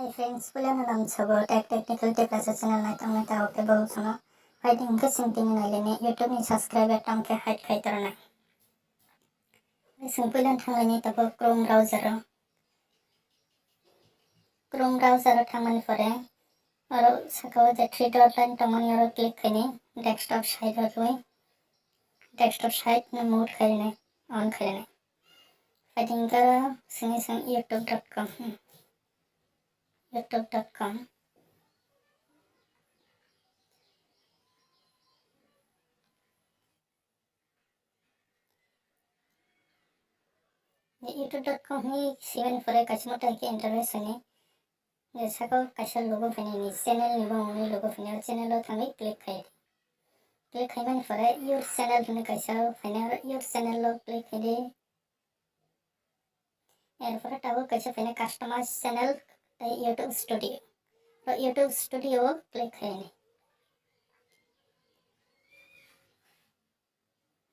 Hi friends, pulang na lang sa tech technical tip sa channel na itong natawag na bago sa fighting kasing tingin na ilini YouTube ni subscriber tang ke hide kay tara na. Isang pulang thangay ni tabo Chrome browser thangman pore aro sakaw je three dot line tamani aro click kini desktop site hoy desktop site na mode kayne on kayne fighting kara sing youtube.com youtube.com youtube.com ni seven pore kachmota ke interface ni जैसा को कैसा लोगो फने नि channel निबो नि लोगो फने channel थांगे click खाइमान फरे your channel फने कैसा फने योर चैनल लो क्लिक खाइदे यार फरे टाबो कैसा फने कस्टमाइज चैनल यूट्यूब स्टूडियो तो यूट्यूब स्टूडियो क्लिक खाइने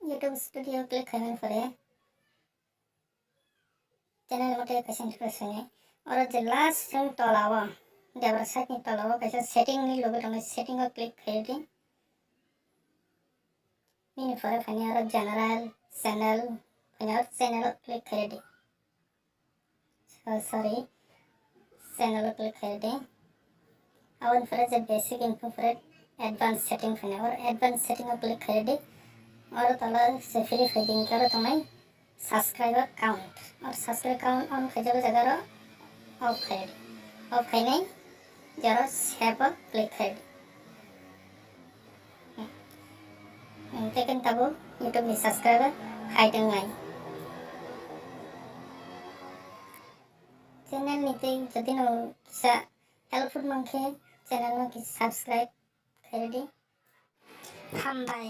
यूट्यूब स्टूडियो क्लिक खाइमान फरे चैनल मोटे कैसा इंटरफेस फने और जो लास्ट संग तलावा जब साइड में तलावा कैसे सेटिंग नहीं लोगे तो मैं सेटिंग को क्लिक कर दी इन फॉर फनी और जनरल चैनल फनी और चैनल को क्लिक कर दी सॉरी चैनल को क्लिक कर दी और इन फॉर जो basic info for advance setting funny और एडवांस सेटिंग को क्लिक कर दी और तला से फ्री फीडिंग करो तो मैं सब्सक्राइबर काउंट और सब्सक्राइबर काउंट ऑन कर जगह ऑफ खाने जरा सेव पर क्लिक कर लेकिन तब यूट्यूब में सब्सक्राइबर खाइदों नहीं चैनल नीते जदि नो किसा हेल्पफुल मंखे चैनल में कि सब्सक्राइब कर दी हम बाय।